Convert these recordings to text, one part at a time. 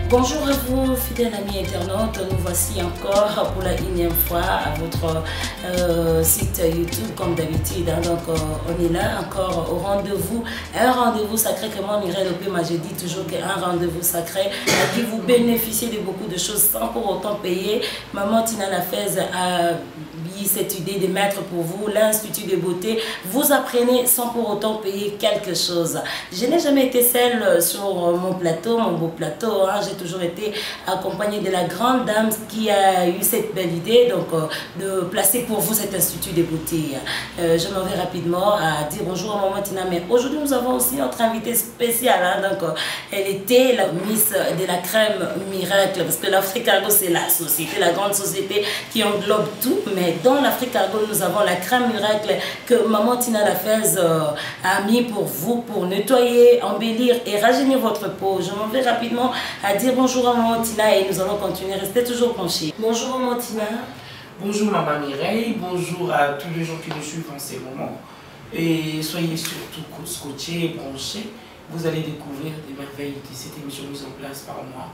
Bonjour à vous, fidèles amis internautes, nous voici encore pour la énième fois à votre site YouTube comme d'habitude. Donc on est là encore au rendez-vous, un rendez-vous sacré que moi Mireille Lopema, je dis toujours qu'un rendez-vous sacré à qui vous bénéficiez de beaucoup de choses sans pour autant payer. Maman Tina Lafez a eu cette idée de mettre pour vous l'Institut de beauté. Vous apprenez sans pour autant payer quelque chose. Je n'ai jamais été seule sur mon plateau, mon beau plateau. J'ai toujours été accompagnée de la grande dame qui a eu cette belle idée donc de placer pour vous cet Institut de beauté. Je m'en vais rapidement à dire bonjour à Maman Tina. Mais aujourd'hui, nous avons aussi notre invitée spéciale. Donc, elle était la Miss de la crème miracle parce que l'Afrique Cargo, c'est la société, la grande société qui englobe tout. Mais dans l'Afrique Cargo, nous avons la crème miracle que Maman Tina Lafez a mis pour vous pour nettoyer, embellir et rajeunir votre peau. Je m'en vais rapidement à dire bonjour à Maman Tina et nous allons continuer. Restez toujours penchés. Bonjour Maman Tina. Bonjour Maman Mireille, bonjour à tous les gens qui nous suivent en ces moments. Et soyez surtout scotchés et branchés. Vous allez découvrir des merveilles de cette émission mise en place par moi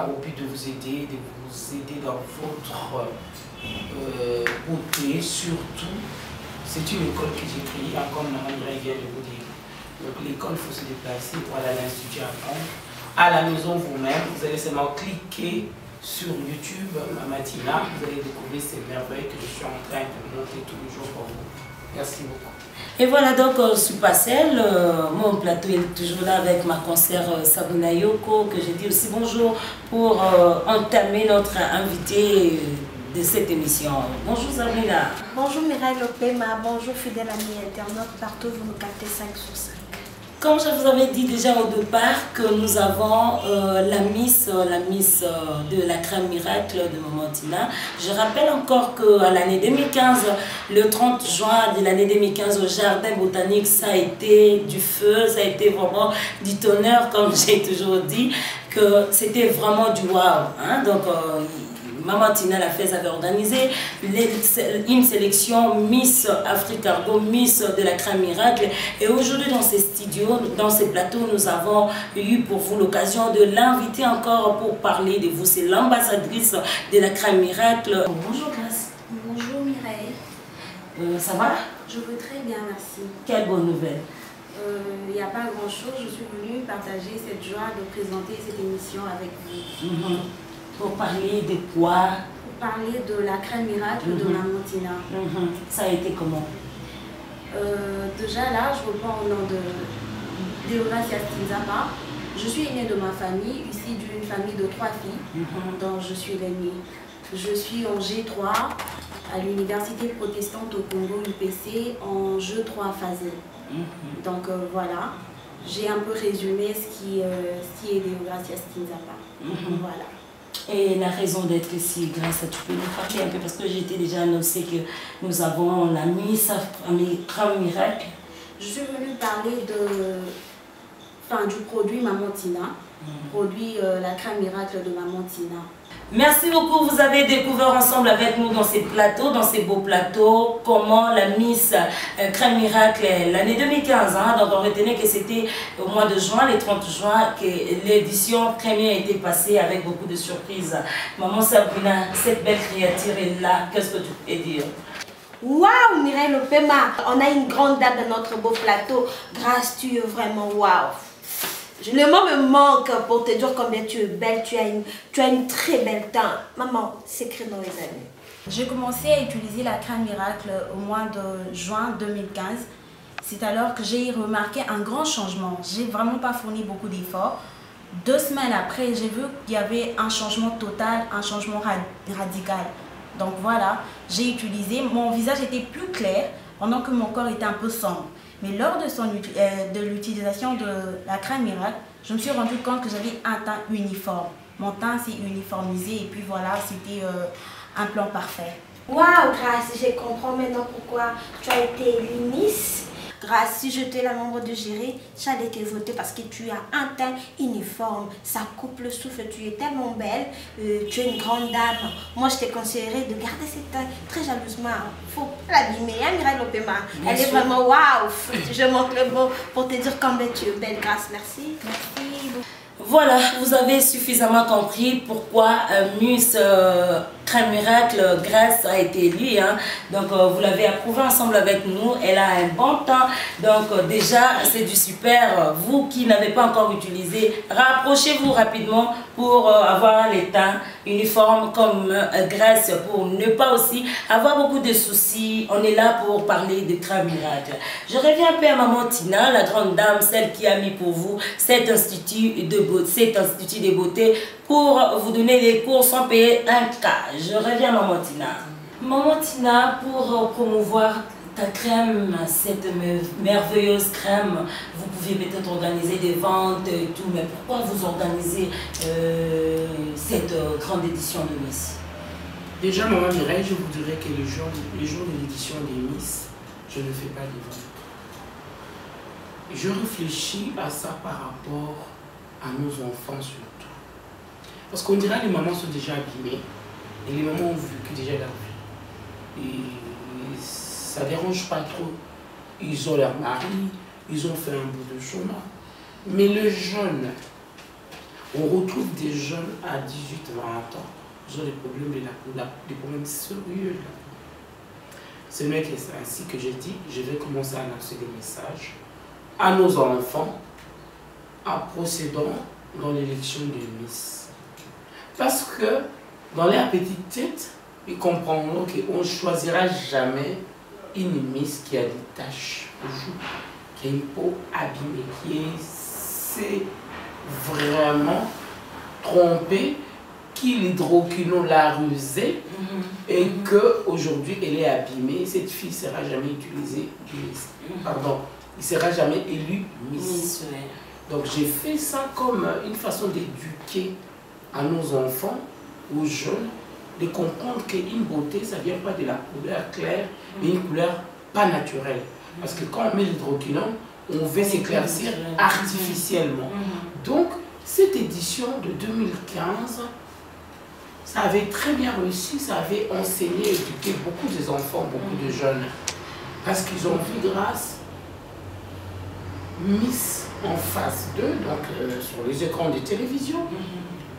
au but de vous aider dans votre beauté. Surtout, c'est une école que j'ai créée, comme Maman Mireille vient de vous dire. Donc l'école, il faut se déplacer pour aller à l'Institut apprendre. À la maison vous-même, vous allez seulement cliquer sur YouTube Maman Tina, vous allez découvrir ces merveilles que je suis en train de monter tous les jours pour vous. Merci beaucoup. Et voilà donc je suis pas seule, mon plateau est toujours là avec ma consoeur Sabina Yoko, que j'ai dit aussi bonjour pour entamer notre invité de cette émission. Bonjour Sabina. Bonjour Mireille Lopema, bonjour fidèles amis internautes, partout vous nous captez 5 sur 5. Comme je vous avais dit déjà au départ que nous avons la Miss de la crème miracle de Maman Tina. Je rappelle encore qu'à l'année 2015, le 30 juin de l'année 2015 au Jardin Botanique, ça a été du feu, ça a été vraiment du tonnerre, comme j'ai toujours dit, que c'était vraiment du wow. Donc, Maman Tina Lafez avait organisé une sélection Miss Afrique Cargo, Miss de la crème miracle. Et aujourd'hui dans ces studios, dans ces plateaux, nous avons eu pour vous l'occasion de l'inviter encore pour parler de vous. C'est l'ambassadrice de la crème miracle. Bonjour Grace. Bonjour Mireille. Ça va? Je vais très bien, merci. Quelle bonne nouvelle. Il n'y a pas grand chose, je suis venue partager cette joie de présenter cette émission avec vous. Pour parler de quoi? Pour parler de la crème miracle de Maman Tina. Ça a été comment? Déjà là, je reprends au nom de Deogracia Stinzapa. Je suis aînée de ma famille, issue d'une famille de 3 filles, dont je suis l'aînée. Je suis en G3 à l'Université protestante au Congo, UPC, en G3 phasé. Donc voilà, j'ai un peu résumé ce qui est Deogracia Stinzapa. Voilà. Et la raison d'être ici, Grâce, tu peux nous parler un peu parce que j'étais déjà annoncé que nous avons la Miss Crème Miracle. Je suis venue parler du produit Maman Tina, produit la crème miracle de Maman Tina. Merci beaucoup, vous avez découvert ensemble avec nous dans ces plateaux, dans ces beaux plateaux, comment la Miss Crème Miracle l'année 2015. Donc on retenait que c'était au mois de juin, le 30 juin, que l'édition première a été passée avec beaucoup de surprises. Maman Sabrina, cette belle créature est là, qu'est-ce que tu peux dire? Waouh Mireille Lopema, on a une grande dame dans notre beau plateau. Grâce, tu es vraiment waouh. Le mot me manque pour te dire combien tu es belle, tu as une très belle teint. Maman, c'est écrit dans les années. J'ai commencé à utiliser la crème miracle au mois de juin 2015. C'est alors que j'ai remarqué un grand changement. J'ai vraiment pas fourni beaucoup d'efforts. 2 semaines après, j'ai vu qu'il y avait un changement total, un changement radical. Donc voilà, j'ai utilisé, mon visage était plus clair pendant que mon corps était un peu sombre. Mais lors de l'utilisation de la crème miracle, je me suis rendu compte que j'avais un teint uniforme. Mon teint s'est uniformisé et puis voilà, c'était un plan parfait. Waouh, Grace, je comprends maintenant pourquoi tu as été élue Miss. Grace, si j'étais la membre de jury, j'allais te voter parce que tu as un teint uniforme. Ça coupe le souffle, tu es tellement belle, tu es une grande dame. Moi, je te conseillerais de garder cette teint très jalousement. Faut pas l'abîmer, hein, Mireille Lopema. Elle est vraiment waouh. Je manque le mot pour te dire combien tu es belle, Grace. Merci. Merci. Voilà, vous avez suffisamment compris pourquoi Miss Crème Miracle Grèce a été élue. Hein. Donc, vous l'avez approuvé ensemble avec nous. Elle a un bon temps. Donc, déjà, c'est du super. Vous qui n'avez pas encore utilisé, rapprochez-vous rapidement pour avoir les teint uniforme comme Grèce, pour ne pas aussi avoir beaucoup de soucis. On est là pour parler de Crème Miracle. Je reviens un peu à Maman Tina, la grande dame, celle qui a mis pour vous cet institut de beauté pour vous donner des cours sans payer un cas. Je reviens à Maman Tina. Maman Tina, pour promouvoir ta crème, cette merveilleuse crème, vous pouviez peut-être organiser des ventes et tout, mais pourquoi vous organisez cette grande édition de Miss? Déjà, Maman Mireille, je vous dirais que les jours de l'édition des Miss, je ne fais pas de ventes. Je réfléchis à ça par rapport à nos enfants surtout. Parce qu'on dirait que les mamans sont déjà abîmées et les mamans ont vu que déjà la vie. Et ça ne dérange pas trop. Ils ont leur mari, ils ont fait un bout de chemin. Mais le jeune, on retrouve des jeunes à 18, 20 ans. Ils ont des problèmes des problèmes sérieux. C'est ainsi que j'ai dit, je vais commencer à lancer des messages à nos enfants en procédant dans l'élection de Miss. Parce que dans leur petite tête, ils comprendront qu'on ne choisira jamais une Miss qui a des taches de joues, qui a une peau abîmée, qui s'est vraiment trompée, qui l'hydroquinone l'a rusée et qu'aujourd'hui elle est abîmée. Cette fille ne sera jamais utilisée Miss. Pardon. Il ne sera jamais élu Miss. Donc j'ai fait ça comme une façon d'éduquer à nos enfants, aux jeunes, de comprendre qu'une beauté, ça ne vient pas de la couleur claire, mais une couleur pas naturelle. Parce que quand on met l'hydroquinone, on veut s'éclaircir artificiellement. Donc cette édition de 2015, ça avait très bien réussi, ça avait enseigné et éduqué beaucoup des enfants, beaucoup de jeunes. Parce qu'ils ont vu grâce Miss en face d'eux, donc sur les écrans de télévision.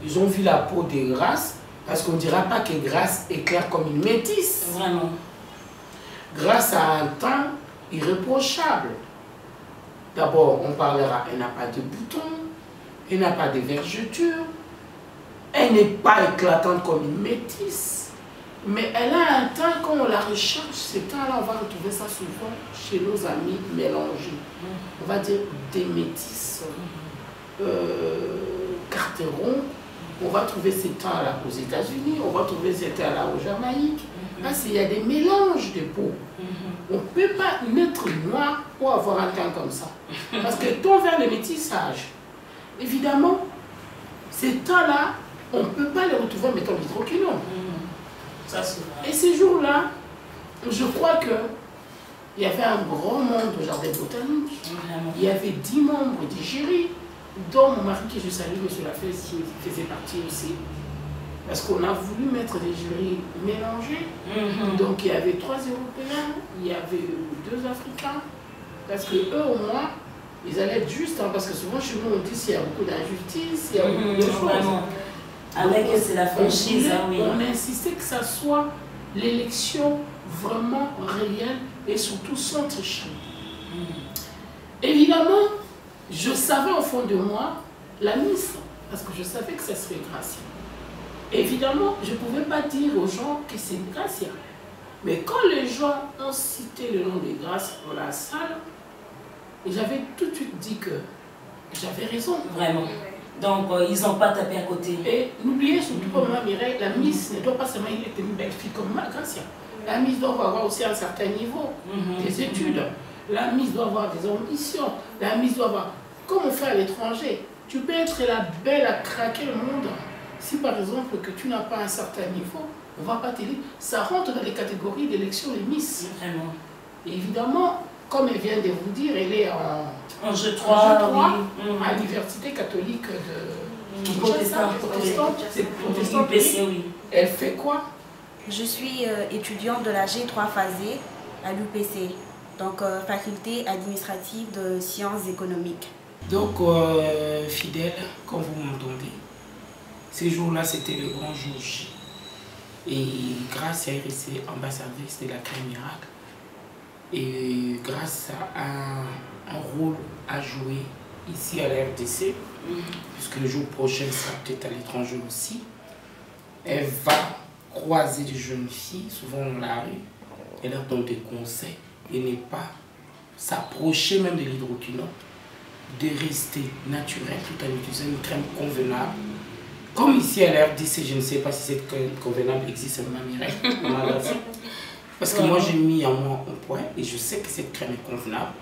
Ils ont vu la peau de Grâce, parce qu'on ne dira pas que Grâce est claire comme une métisse. Vraiment. Grâce à un teint irréprochable. D'abord, on parlera, elle n'a pas de boutons, elle n'a pas de vergetures, elle n'est pas éclatante comme une métisse. Mais elle a un teint, quand on la recherche, ce teint-là, on va retrouver ça souvent chez nos amis mélangés. On va dire des métisses, carteron. On va trouver ces teints-là aux États-Unis, on va trouver ces teints-là au Jamaïque. Parce qu'il y a des mélanges de peau. On ne peut pas naître noir pour avoir un teint comme ça. Parce que ton vers le métissage, évidemment, ces teints-là, on ne peut pas les retrouver en mettant l'hydroquinone. Et ces jours-là, je crois qu'il y avait un grand monde au jardin botanique. Il y avait 10 membres du jury, dont mon mari que je salue, M. Lafesse, qui faisait partie aussi. Parce qu'on a voulu mettre des jurys mélangés. Donc il y avait 3 Européens, il y avait 2 Africains. Parce que eux au moins, ils allaient être justes. Hein, parce que souvent chez nous, on dit qu'il y a beaucoup d'injustice, il y a beaucoup de choses. Avec c'est la franchise, oui. On a insisté que ça soit l'élection vraiment réelle et surtout sans tricherie. Évidemment, je savais au fond de moi la Miss, parce que je savais que ça serait Gracia. Évidemment, je ne pouvais pas dire aux gens que c'est Gracia. Mais quand les gens ont cité le nom de Gracia dans la salle, j'avais tout de suite dit que j'avais raison. Vraiment. Donc, ils n'ont pas tapé à côté. Et n'oubliez surtout pas, Maman Mireille, la Miss ne doit pas seulement être une belle fille comme Gracia. La Miss doit avoir aussi un certain niveau des études. La Miss doit avoir des ambitions. La Miss doit avoir... Comme on fait à l'étranger, tu peux être la belle à craquer le monde. Si par exemple que tu n'as pas un certain niveau, on ne va pas t'aider. Ça rentre dans les catégories d'élection des Miss. Vraiment. Et évidemment, comme elle vient de vous dire, elle est en jeu 3, oui. À l'université catholique de protestante. Oui. Elle fait quoi? Je suis étudiante de la G3 phasée à l'UPC, donc faculté administrative de sciences économiques. Donc, fidèle, comme vous m'entendez, ces jours-là, c'était le grand jour J. Et grâce à RSC, ambassadrice de la Crème Miracle, et grâce à un rôle à jouer ici à la RDC, puisque le jour prochain sera peut-être à l'étranger aussi, elle va croiser des jeunes filles, souvent dans la rue, et leur donne des conseils, et ne pas s'approcher même de l'hydroquinone, de rester naturel tout en utilisant une crème convenable. Comme ici à la RDC, je ne sais pas si cette crème convenable existe à ma magasin. Parce que moi j'ai mis en moi un point et je sais que cette crème est convenable,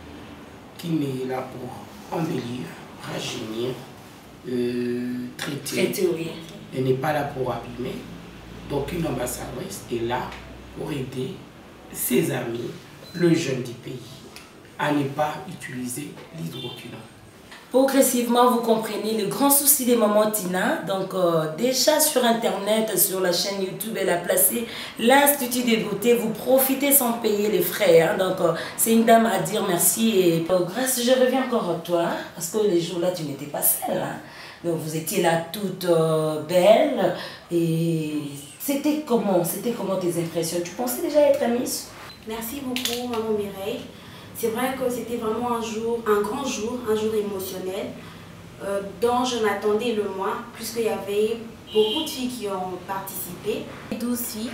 qui est là pour embellir, rajeunir, traiter. Oui. Elle n'est pas là pour abîmer. Donc une ambassadrice est là pour aider ses amis, le jeune du pays, à ne pas utiliser l'hydroquinone. Progressivement, vous comprenez le grand souci des mamans Tina. Donc, déjà sur Internet, sur la chaîne YouTube, elle a placé l'Institut des beautés. Vous profitez sans payer les frais. Hein. Donc, c'est une dame à dire merci. Et grâce, je reviens encore à toi, parce que les jours-là, tu n'étais pas seule. Hein. Donc, vous étiez là toute belle. Et c'était comment tes impressions? Tu pensais déjà être Miss? Merci beaucoup, maman Mireille. C'est vrai que c'était vraiment un grand jour, un jour émotionnel, dont je m'attendais le moins, puisqu'il y avait beaucoup de filles qui ont participé. 12 filles.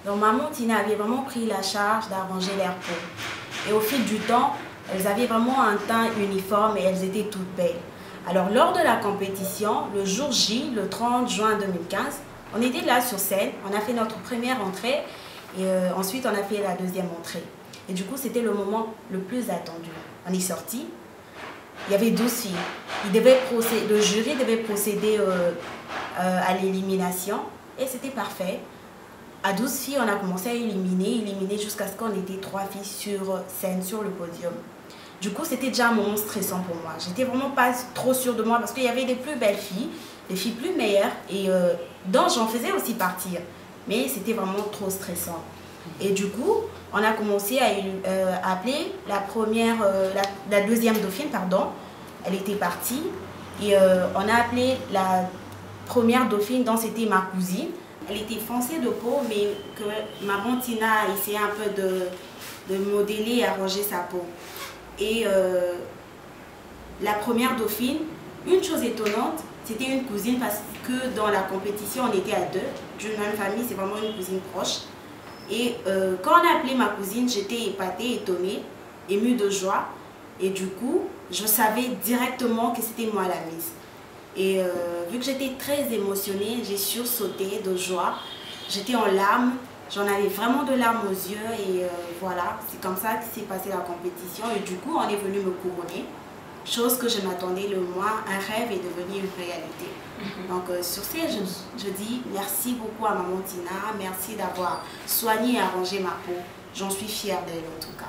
Donc maman Tina avait vraiment pris la charge d'arranger leur peau. Et au fil du temps, elles avaient vraiment un teint uniforme et elles étaient toutes belles. Alors lors de la compétition, le jour J, le 30 juin 2015, on était là sur scène, on a fait notre première entrée et ensuite on a fait la deuxième entrée. Et du coup, c'était le moment le plus attendu. On est sorti, il y avait 12 filles. Le jury devait procéder à l'élimination et c'était parfait. À 12 filles, on a commencé à éliminer jusqu'à ce qu'on était 3 filles sur scène, sur le podium. Du coup, c'était déjà un moment stressant pour moi. J'étais vraiment pas trop sûre de moi parce qu'il y avait des plus belles filles, des filles plus meilleures et dont j'en faisais aussi partir. Mais c'était vraiment trop stressant. Et du coup, on a commencé à appeler la deuxième dauphine, pardon. Elle était partie. Et on a appelé la première dauphine, dont c'était ma cousine. Elle était foncée de peau, mais que maman Tina a essayé un peu de modeler et arranger sa peau. Et la première dauphine, une chose étonnante, c'était une cousine parce que dans la compétition, on était à deux, d'une même famille, c'est vraiment une cousine proche. Et quand on a appelé ma cousine, j'étais épatée, étonnée, émue de joie. Et du coup, je savais directement que c'était moi la Miss. Et vu que j'étais très émotionnée, j'ai sursauté de joie. J'étais en larmes, j'en avais vraiment de larmes aux yeux. Et voilà, c'est comme ça que s'est passée la compétition. Et du coup, on est venu me couronner. Chose que je m'attendais le moins, un rêve est devenu une réalité. Donc sur ce, je dis merci beaucoup à maman Tina, merci d'avoir soigné et arrangé ma peau. J'en suis fière d'elle en tout cas.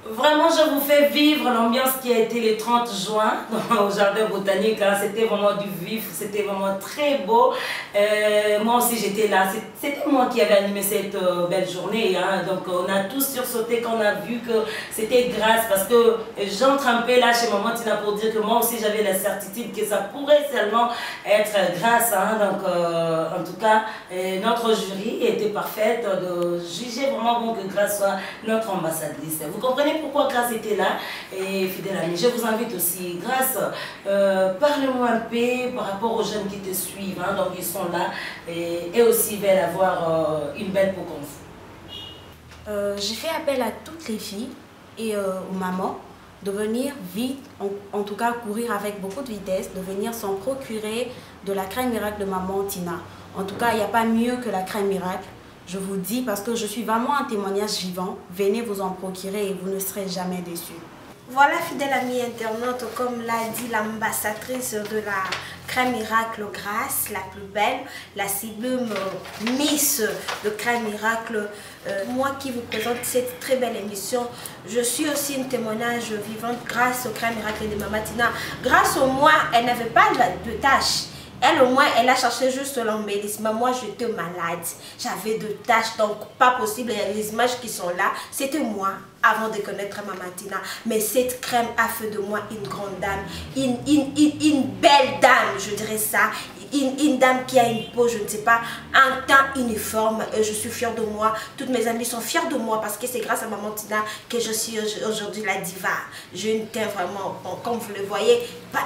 Vraiment, je vous fais vivre l'ambiance qui a été le 30 juin au jardin botanique. Hein. C'était vraiment du vif, c'était vraiment très beau. Moi aussi, j'étais là. C'était moi qui avais animé cette belle journée. Hein. Donc, on a tous sursauté quand on a vu que c'était grâce. Parce que j'entre un peu là chez maman Tina pour dire que moi aussi, j'avais la certitude que ça pourrait seulement être grâce. Hein. Donc, en tout cas, notre jury était parfaite de juger vraiment bon que Grâce soit notre ambassadrice. Vous comprenez pourquoi Grâce était là? Et fidèle amie, je vous invite aussi, Grâce, parle-moi un peu par rapport aux jeunes qui te suivent, hein, donc ils sont là et aussi veulent avoir une belle peau comme vous. J'ai fait appel à toutes les filles et aux mamans de venir vite, en tout cas courir avec beaucoup de vitesse, de venir s'en procurer de la crème miracle de maman Tina. En tout cas, il n'y a pas mieux que la crème miracle. Je vous dis parce que je suis vraiment un témoignage vivant. Venez vous en procurer et vous ne serez jamais déçus. Voilà, fidèle amie internaute, comme l'a dit l'ambassadrice de la crème miracle Grâce, la plus belle, la sublime Miss de crème miracle, moi qui vous présente cette très belle émission. Je suis aussi une témoignage vivante grâce aux crème miracle de maman Tina. Grâce au moins, elle n'avait pas de tâches. Elle, au moins, elle a cherché juste l'embellissement. Moi, j'étais malade. J'avais de taches, donc pas possible. Et les images qui sont là, c'était moi avant de connaître Maman Tina. Mais cette crème a fait de moi une grande dame, une belle dame, je dirais ça. Une dame qui a une peau, je ne sais pas, un teint uniforme. Je suis fière de moi. Toutes mes amies sont fières de moi parce que c'est grâce à Maman Tina que je suis aujourd'hui la diva. J'ai une teint vraiment, bon, comme vous le voyez,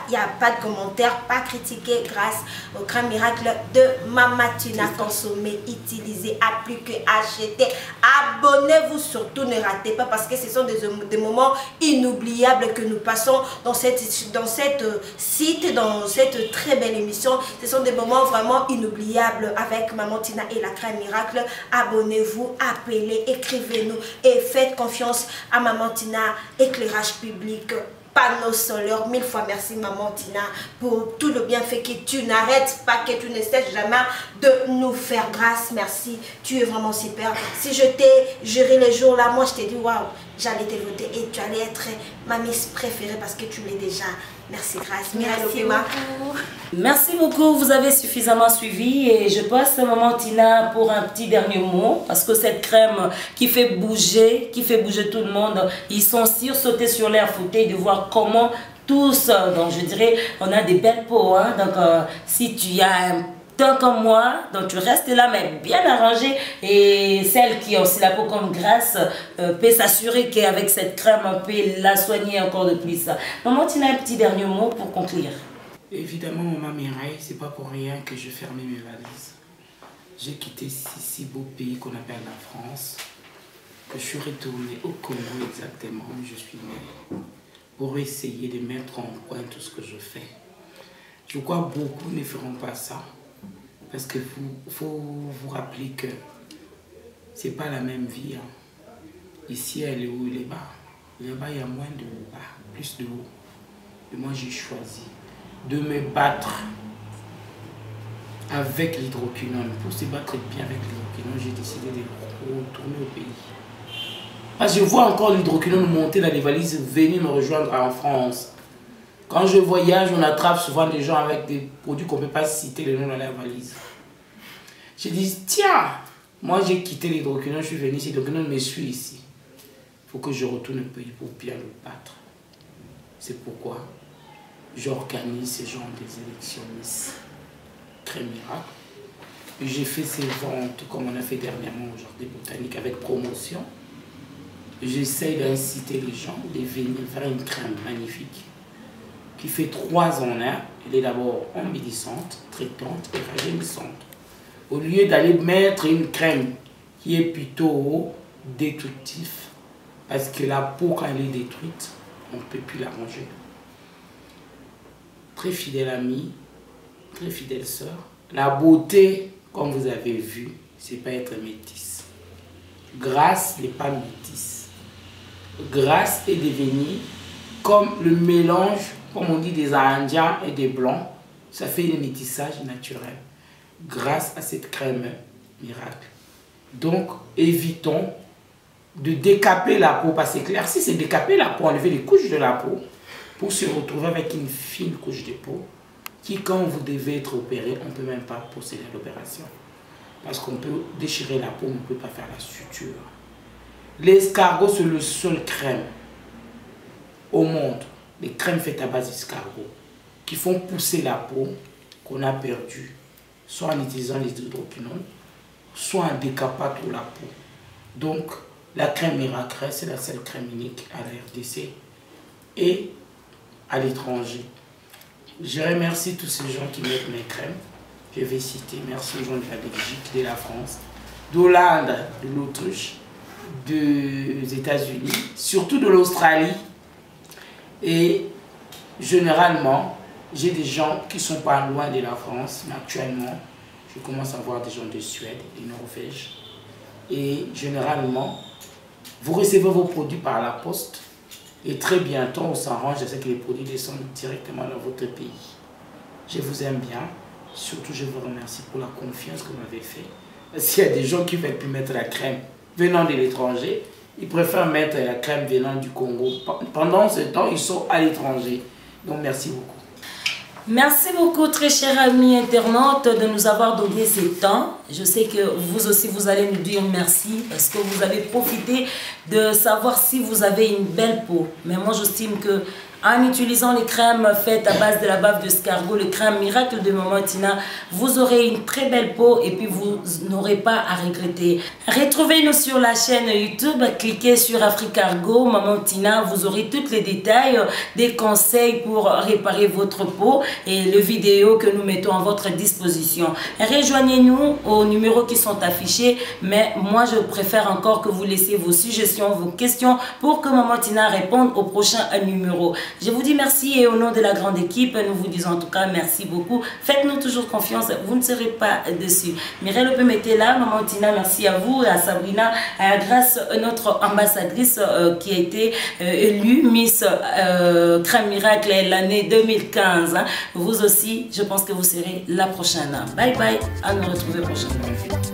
il n'y a pas de commentaires, pas critiqué grâce au crème miracle de Maman Tina. Consommez, utilisez, appliquez, achetez. Abonnez-vous surtout, ne ratez pas parce que ce sont des moments inoubliables que nous passons dans cette site, dans cette très belle émission. Ce sont des moments vraiment inoubliables avec Maman Tina et la crème miracle. Abonnez-vous, appelez, écrivez-nous et faites confiance à Maman Tina, éclairage public, panneaux solaires. 1000 fois merci Maman Tina pour tout le bienfait que tu n'arrêtes pas, que tu ne cesses jamais de nous faire grâce. Merci, tu es vraiment super. Si je t'ai juré les jours là, moi je t'ai dit waouh, j'allais te voter et tu allais être ma miss préférée parce que tu l'es déjà. Merci grâce. Merci beaucoup. Merci beaucoup, vous avez suffisamment suivi et je passe à Maman Tina pour un petit dernier mot parce que cette crème qui fait bouger tout le monde, ils sont sursautés sur l'air fouté de voir comment tous, donc je dirais, on a des belles peaux, hein, donc si tu as un teint comme moi, donc tu restes là mais bien arrangé et celles qui ont aussi la peau comme Grâce peut s'assurer qu'avec cette crème on peut la soigner encore de plus. Maman Tina, un petit dernier mot pour conclure. Évidemment, Maman Mireille, c'est pas pour rien que je fermais mes valises. J'ai quitté si beau pays qu'on appelle la France, que je suis retournée au Congo exactement où je suis née, pour essayer de mettre en point tout ce que je fais. Je crois que beaucoup ne feront pas ça, parce qu'il faut vous rappeler que c'est pas la même vie. Hein. Ici, elle est haut, elle est bas. Là-bas, il y a moins de bas, plus de haut. Et moi, j'ai choisi de me battre avec l'hydroquinone. Pour se battre bien avec l'hydroquinone, j'ai décidé de retourner au pays. Parce que je vois encore l'hydroquinone monter dans les valises, venir me rejoindre en France. Quand je voyage, on attrape souvent des gens avec des produits qu'on ne peut pas citer le nom dans la valise. J'ai dit, tiens, moi j'ai quitté l'hydroquinone, je suis venu ici, l'hydroquinone me suit ici. Il faut que je retourne au pays pour bien le battre. C'est pourquoi j'organise ce genre des élections Miss Crème Miracle. J'ai fait ces ventes comme on a fait dernièrement au Jardin Botanique avec promotion. J'essaie d'inciter les gens de venir faire une crème magnifique qui fait 3 en 1. Elle est d'abord embellissante, traitante et rajeunissante. Au lieu d'aller mettre une crème qui est plutôt détructive, parce que la peau quand elle est détruite, on ne peut plus la ranger. Très fidèle amie, très fidèle sœur. La beauté, comme vous avez vu, c'est pas être métisse. Grâce n'est pas métisse. Grâce est devenue comme le mélange, comme on dit, des Indiens et des Blancs. Ça fait le métissage naturel. Grâce à cette crème miracle. Donc, évitons de décaper la peau. Parce que éclaircir, c'est décaper la peau, enlever les couches de la peau pour se retrouver avec une fine couche de peau qui, quand vous devez être opéré, on ne peut même pas procéder à l'opération. Parce qu'on peut déchirer la peau, on ne peut pas faire la suture. L'escargot, c'est le seul crème au monde, les crèmes faites à base d'escargot, qui font pousser la peau qu'on a perdue, soit en utilisant les hydroquinones, soit en décapant toute la peau. Donc, la crème miracle, c'est la seule crème unique à la RDC et à l'étranger. Je remercie tous ces gens qui mettent mes crèmes. Je vais citer, merci aux gens de la Belgique, de la France, d'Hollande, de l'Autriche, des États-Unis, surtout de l'Australie. Et généralement, j'ai des gens qui ne sont pas loin de la France, mais actuellement, je commence à voir des gens de Suède et Norvège. Et généralement, vous recevez vos produits par la poste et très bientôt, on s'arrange à ce que les produits descendent directement dans votre pays. Je vous aime bien. Surtout, je vous remercie pour la confiance que vous m'avez fait. S'il y a des gens qui ne veulent plus mettre la crème venant de l'étranger, ils préfèrent mettre la crème venant du Congo. Pendant ce temps, ils sont à l'étranger. Donc, merci beaucoup. Merci beaucoup très chers amis internautes de nous avoir donné ce temps. Je sais que vous aussi vous allez nous dire merci parce que vous avez profité de savoir si vous avez une belle peau. Mais moi j'estime que en utilisant les crèmes faites à base de la bave d'escargot, les crèmes Miracle de Maman Tina, vous aurez une très belle peau et puis vous n'aurez pas à regretter. Retrouvez-nous sur la chaîne YouTube, cliquez sur Africargo, Maman Tina, vous aurez tous les détails, des conseils pour réparer votre peau et les vidéos que nous mettons à votre disposition. Rejoignez-nous aux numéros qui sont affichés, mais moi je préfère encore que vous laissiez vos suggestions, vos questions pour que Maman Tina réponde au prochain numéro. Je vous dis merci et au nom de la grande équipe, nous vous disons en tout cas merci beaucoup. Faites-nous toujours confiance, vous ne serez pas déçus. Mireille Lopema était là, Maman Tina, merci à vous et à Sabrina, grâce à notre ambassadrice qui a été élue Miss Crème Miracle l'année 2015. Vous aussi, je pense que vous serez la prochaine. Bye bye, à nous retrouver prochainement.